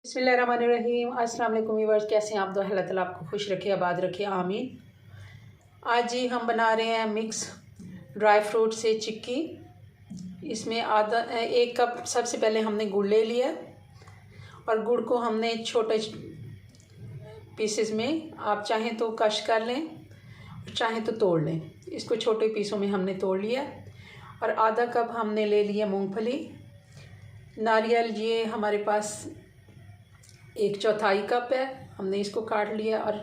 बिस्मिल्लाहिर्रहमानिर्रहीम। अस्सलाम वालेकुम व्यूअर्स, कैसे हैं आप? दो अल्लाह ताला आपको खुश रखे, आबाद रखे, आमीन। आज जी हम बना रहे हैं मिक्स ड्राई फ्रूट से चिक्की। इसमें आधा 1 कप सबसे पहले हमने गुड़ ले लिया और गुड़ को हमने छोटे पीसेस में, आप चाहें तो कश कर लें, चाहें तो तोड़ लें। इसको छोटे पीसों में हमने तोड़ लिया। और आधा कप हमने ले लिया मूंगफली। नारियल ये हमारे पास 1/4 कप है, हमने इसको काट लिया। और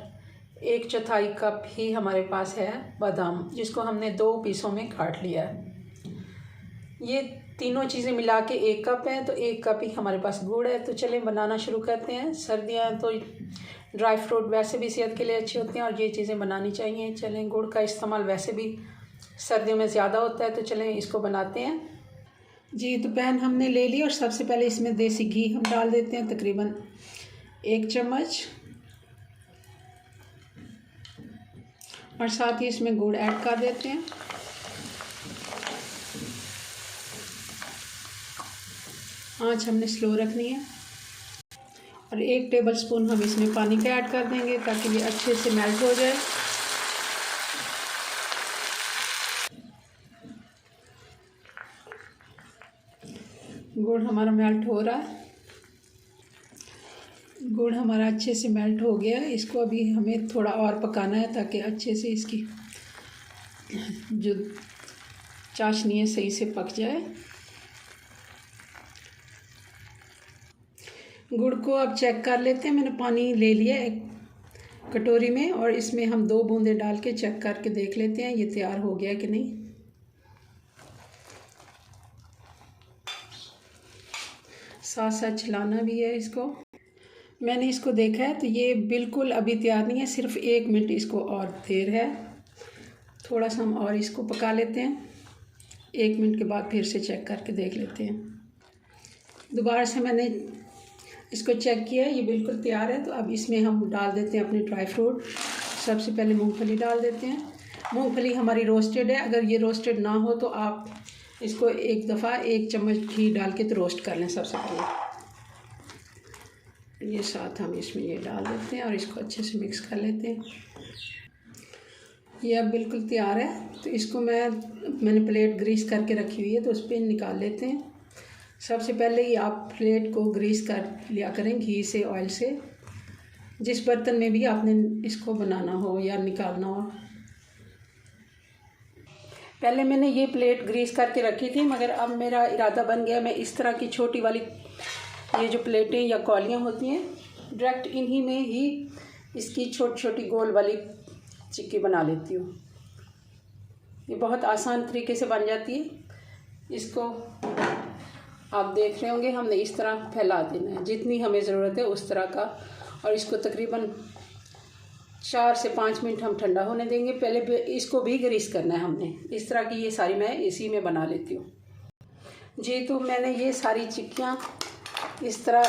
1/4 कप ही हमारे पास है बादाम, जिसको हमने 2 पीसों में काट लिया है। ये तीनों चीज़ें मिला के 1 कप है, तो 1 कप ही हमारे पास गुड़ है। तो चलें बनाना शुरू करते हैं। सर्दियाँ हैं तो ड्राई फ्रूट वैसे भी सेहत के लिए अच्छे होते हैं और ये चीज़ें बनानी चाहिए। चलें, गुड़ का इस्तेमाल वैसे भी सर्दियों में ज़्यादा होता है, तो चलें इसको बनाते हैं जी। तो पैन हमने ले लिया और सबसे पहले इसमें देसी घी हम डाल देते हैं, तकरीबन 1 चम्मच। और साथ ही इसमें गुड़ ऐड कर देते हैं। आँच हमने स्लो रखनी है। और 1 टेबलस्पून हम इसमें पानी का ऐड कर देंगे ताकि ये अच्छे से मेल्ट हो जाए। गुड़ हमारा मेल्ट हो रहा है। गुड़ हमारा अच्छे से मेल्ट हो गया है। इसको अभी हमें थोड़ा और पकाना है ताकि अच्छे से इसकी जो चाशनी है सही से पक जाए। गुड़ को अब चेक कर लेते हैं। मैंने पानी ले लिया एक कटोरी में और इसमें हम 2 बूंदें डाल के चेक करके देख लेते हैं ये तैयार हो गया कि नहीं। साथ साथ चलाना भी है इसको। मैंने इसको देखा है तो ये बिल्कुल अभी तैयार नहीं है, सिर्फ 1 मिनट इसको और देर है। थोड़ा सा हम और इसको पका लेते हैं। 1 मिनट के बाद फिर से चेक करके देख लेते हैं। दोबारा से मैंने इसको चेक किया, ये बिल्कुल तैयार है। तो अब इसमें हम डाल देते हैं अपने ड्राई फ्रूट। सबसे पहले मूंगफली डाल देते हैं। मूंगफली हमारी रोस्टेड है, अगर ये रोस्टेड ना हो तो आप इसको एक दफ़ा 1 चम्मच घी डाल के तो रोस्ट कर लें सबसे पहले। ये साथ हम इसमें ये डाल देते हैं और इसको अच्छे से मिक्स कर लेते हैं। ये अब बिल्कुल तैयार है। तो इसको मैंने प्लेट ग्रीस करके रखी हुई है, तो उस पर निकाल लेते हैं। सबसे पहले ही आप प्लेट को ग्रीस कर लिया करें घी से, ऑयल से, जिस बर्तन में भी आपने इसको बनाना हो या निकालना हो। पहले मैंने ये प्लेट ग्रीस करके रखी थी, मगर अब मेरा इरादा बन गया मैं इस तरह की छोटी वाली ये जो प्लेटें या कौलियाँ होती हैं, डायरेक्ट इन्हीं में ही इसकी छोटी छोटी गोल वाली चिक्की बना लेती हूँ। ये बहुत आसान तरीके से बन जाती है। इसको आप देख रहे होंगे, हमने इस तरह फैला देना है जितनी हमें ज़रूरत है उस तरह का। और इसको तकरीबन 4 से 5 मिनट हम ठंडा होने देंगे। पहले इसको भी ग्रीस करना है हमने। इस तरह की ये सारी मैं इसी में बना लेती हूँ जी। तो मैंने ये सारी चिक्कियाँ इस तरह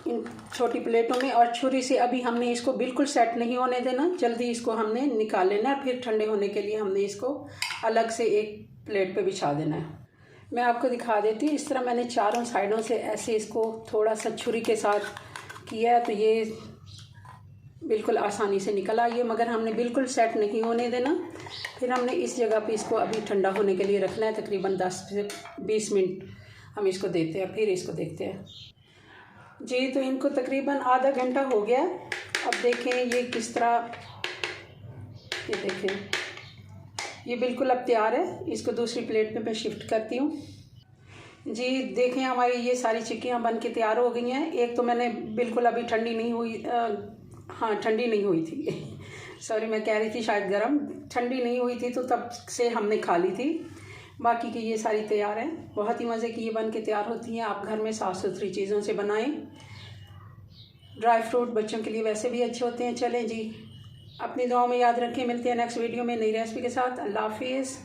इन छोटी प्लेटों में, और छुरी से अभी हमने इसको बिल्कुल सेट नहीं होने देना, जल्दी इसको हमने निकाल लेना है। फिर ठंडे होने के लिए हमने इसको अलग से एक प्लेट पे बिछा देना है। मैं आपको दिखा देती हूँ। इस तरह मैंने चारों साइडों से ऐसे इसको थोड़ा सा छुरी के साथ किया, तो ये बिल्कुल आसानी से निकल आई है। मगर हमने बिल्कुल सेट नहीं होने देना। फिर हमने इस जगह पे इसको अभी ठंडा होने के लिए रखना है। तकरीबन 10 से 20 मिनट हम इसको देते हैं, फिर इसको देखते हैं जी। तो इनको तकरीबन आधा घंटा हो गया। अब देखें ये किस तरह, ये देखें ये बिल्कुल अब तैयार है। इसको दूसरी प्लेट में मैं शिफ्ट करती हूँ जी। देखें हमारी ये सारी चिक्कियाँ बन के तैयार हो गई हैं। एक तो मैंने बिल्कुल अभी ठंडी नहीं हुई, हाँ ठंडी नहीं हुई थी सॉरी, मैं कह रही थी शायद गर्म, ठंडी नहीं हुई थी तो तब से हमने खा ली थी। बाकी की ये सारी तैयार हैं। बहुत ही मज़े की ये बन के तैयार होती हैं। आप घर में साफ़ सुथरी चीज़ों से बनाएं। ड्राई फ्रूट बच्चों के लिए वैसे भी अच्छे होते हैं। चलें जी, अपनी दुआओं में याद रखें। मिलते हैं नेक्स्ट वीडियो में नई रेसिपी के साथ। अल्लाह हाफिज़।